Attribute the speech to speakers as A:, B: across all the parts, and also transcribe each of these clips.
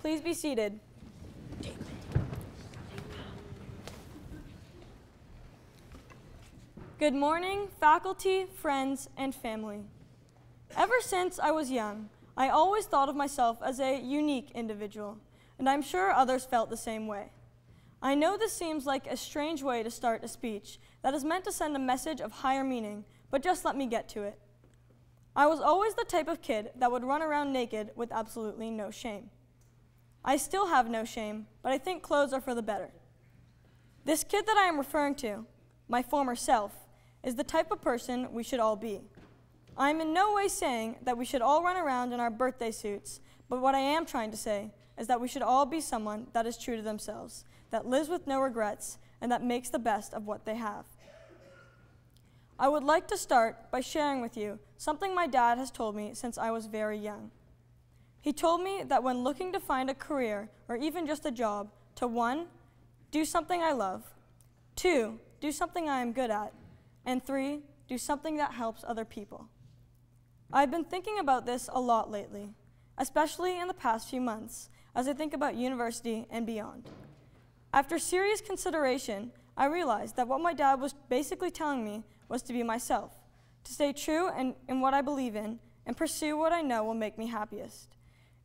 A: please be seated. Good morning, faculty, friends, and family. Ever since I was young, I always thought of myself as a unique individual, and I'm sure others felt the same way. I know this seems like a strange way to start a speech that is meant to send a message of higher meaning, but just let me get to it. I was always the type of kid that would run around naked with absolutely no shame. I still have no shame, but I think clothes are for the better. This kid that I am referring to, my former self, is the type of person we should all be. I am in no way saying that we should all run around in our birthday suits, but what I am trying to say is that we should all be someone that is true to themselves, that lives with no regrets, and that makes the best of what they have. I would like to start by sharing with you something my dad has told me since I was very young. He told me that when looking to find a career or even just a job, to 1, do something I love, 2, do something I am good at, and 3, do something that helps other people. I've been thinking about this a lot lately, especially in the past few months, as I think about university and beyond. After serious consideration, I realized that what my dad was basically telling me was to be myself, to stay true in what I believe in, and pursue what I know will make me happiest.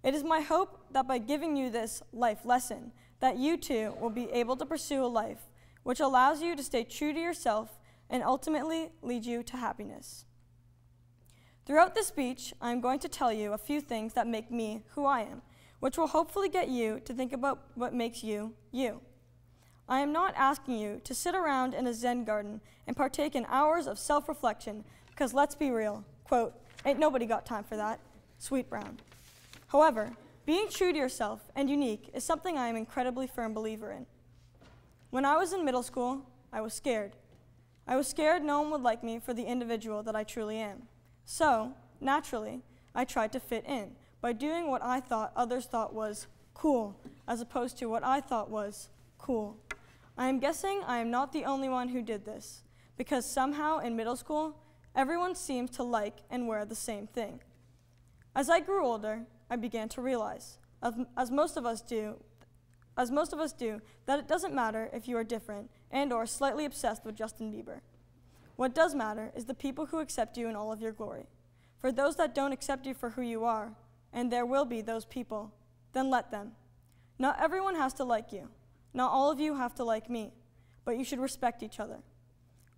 A: It is my hope that by giving you this life lesson, that you too will be able to pursue a life which allows you to stay true to yourself and ultimately lead you to happiness. Throughout this speech, I am going to tell you a few things that make me who I am, which will hopefully get you to think about what makes you, you. I am not asking you to sit around in a Zen garden and partake in hours of self-reflection, because let's be real, quote, ain't nobody got time for that, Sweet Brown. However, being true to yourself and unique is something I am an incredibly firm believer in. When I was in middle school, I was scared. I was scared no one would like me for the individual that I truly am. So, naturally, I tried to fit in by doing what I thought others thought was cool, as opposed to what I thought was cool. I am guessing I am not the only one who did this, because somehow in middle school, everyone seems to like and wear the same thing. As I grew older, I began to realize, as most of us do, that it doesn't matter if you are different and or slightly obsessed with Justin Bieber. What does matter is the people who accept you in all of your glory. For those that don't accept you for who you are, and there will be those people, then let them. Not everyone has to like you. Not all of you have to like me, but you should respect each other.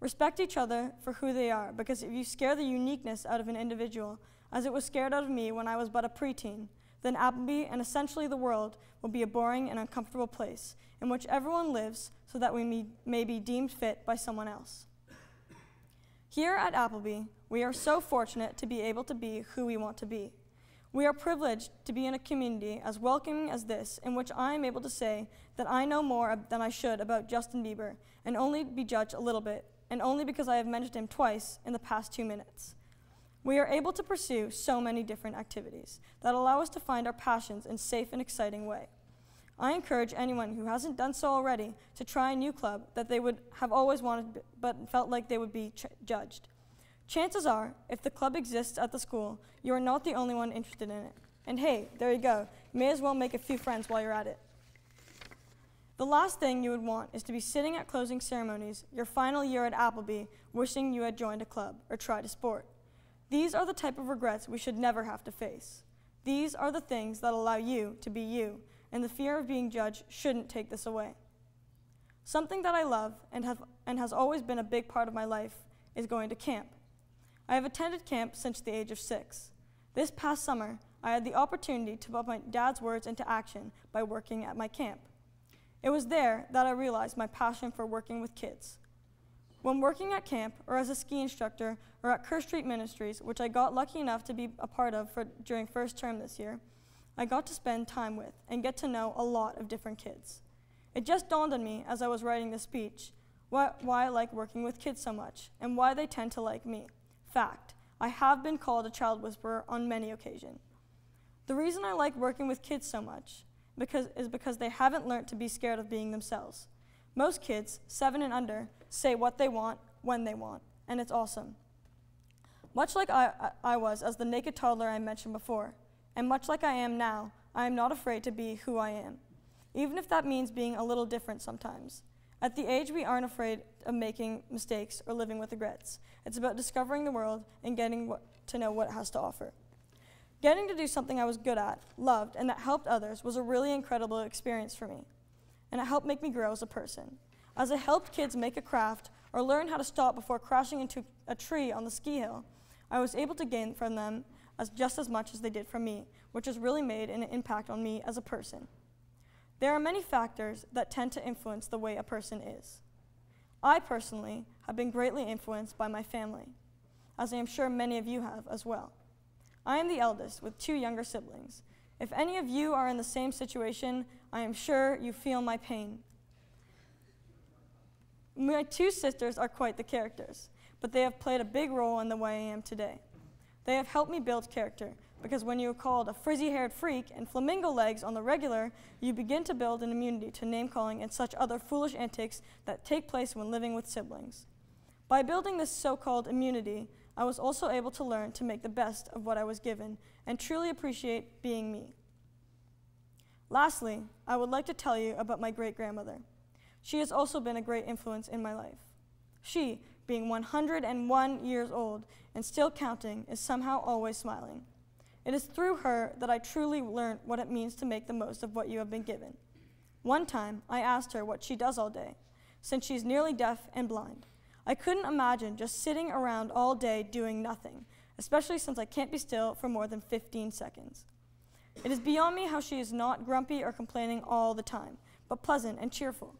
A: Respect each other for who they are, because if you scare the uniqueness out of an individual, as it was scared out of me when I was but a preteen, then Appleby and essentially the world will be a boring and uncomfortable place in which everyone lives so that we may be deemed fit by someone else. Here at Appleby, we are so fortunate to be able to be who we want to be. We are privileged to be in a community as welcoming as this, in which I am able to say that I know more than I should about Justin Bieber and only be judged a little bit, and only because I have mentioned him twice in the past 2 minutes. We are able to pursue so many different activities that allow us to find our passions in a safe and exciting way. I encourage anyone who hasn't done so already to try a new club that they would have always wanted but felt like they would be judged. Chances are, if the club exists at the school, you are not the only one interested in it. And hey, there you go. You may as well make a few friends while you're at it. The last thing you would want is to be sitting at closing ceremonies your final year at Appleby wishing you had joined a club or tried a sport. These are the type of regrets we should never have to face. These are the things that allow you to be you, and the fear of being judged shouldn't take this away. Something that I love and has always been a big part of my life is going to camp. I have attended camp since the age of 6. This past summer, I had the opportunity to put my dad's words into action by working at my camp. It was there that I realized my passion for working with kids. When working at camp, or as a ski instructor, or at Kerr Street Ministries, which I got lucky enough to be a part of during first term this year, I got to spend time with and get to know a lot of different kids. It just dawned on me as I was writing this speech why I like working with kids so much, and why they tend to like me. Fact, I have been called a child whisperer on many occasions. The reason I like working with kids so much is because they haven't learned to be scared of being themselves. Most kids, 7 and under, say what they want, when they want, and it's awesome. Much like I was as the naked toddler I mentioned before, and much like I am now, I am not afraid to be who I am, even if that means being a little different sometimes. At the age we aren't afraid of making mistakes or living with regrets. It's about discovering the world and getting to know what it has to offer. Getting to do something I was good at, loved, and that helped others was a really incredible experience for me, and it helped make me grow as a person. As I helped kids make a craft or learn how to stop before crashing into a tree on the ski hill, I was able to gain from them just as much as they did from me, which has really made an impact on me as a person. There are many factors that tend to influence the way a person is. I personally have been greatly influenced by my family, as I am sure many of you have as well. I am the eldest with 2 younger siblings. If any of you are in the same situation, I am sure you feel my pain. My 2 sisters are quite the characters, but they have played a big role in the way I am today. They have helped me build character, because when you are called a frizzy-haired freak and flamingo legs on the regular, you begin to build an immunity to name-calling and such other foolish antics that take place when living with siblings. By building this so-called immunity, I was also able to learn to make the best of what I was given and truly appreciate being me. Lastly, I would like to tell you about my great-grandmother. She has also been a great influence in my life. She, being 101 years old and still counting, is somehow always smiling. It is through her that I truly learned what it means to make the most of what you have been given. One time, I asked her what she does all day, since she's nearly deaf and blind. I couldn't imagine just sitting around all day doing nothing, especially since I can't be still for more than 15 seconds. It is beyond me how she is not grumpy or complaining all the time, but pleasant and cheerful.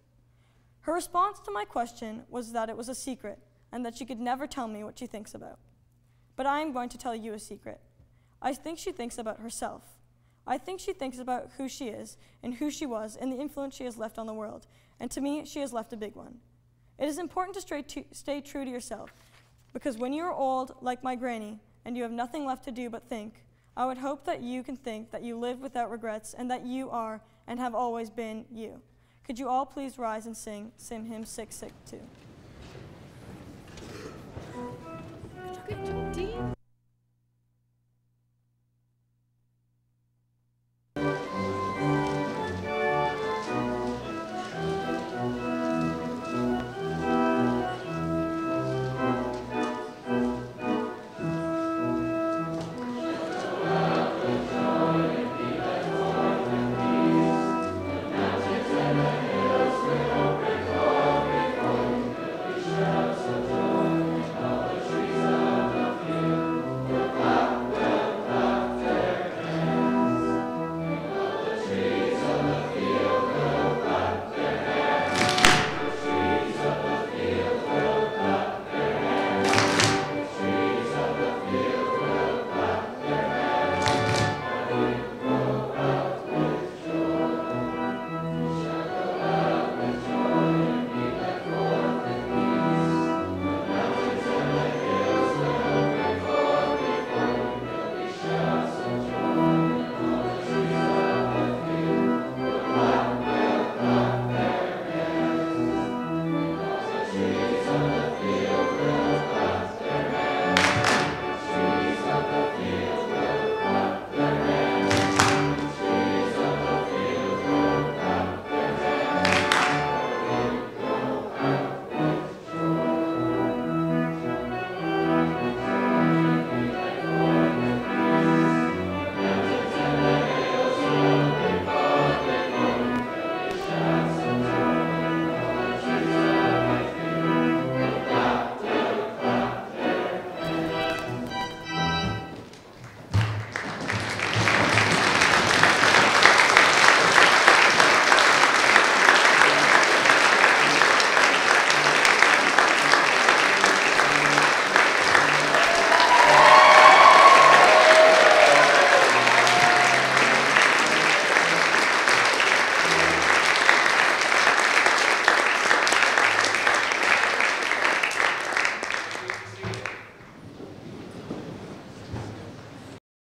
A: Her response to my question was that it was a secret and that she could never tell me what she thinks about. But I am going to tell you a secret. I think she thinks about herself. I think she thinks about who she is and who she was and the influence she has left on the world, and to me, she has left a big one. It is important to stay true to yourself, because when you are old, like my granny, and you have nothing left to do but think, I would hope that you can think that you live without regrets and that you are and have always been you. Could you all please rise and sing hymn 662?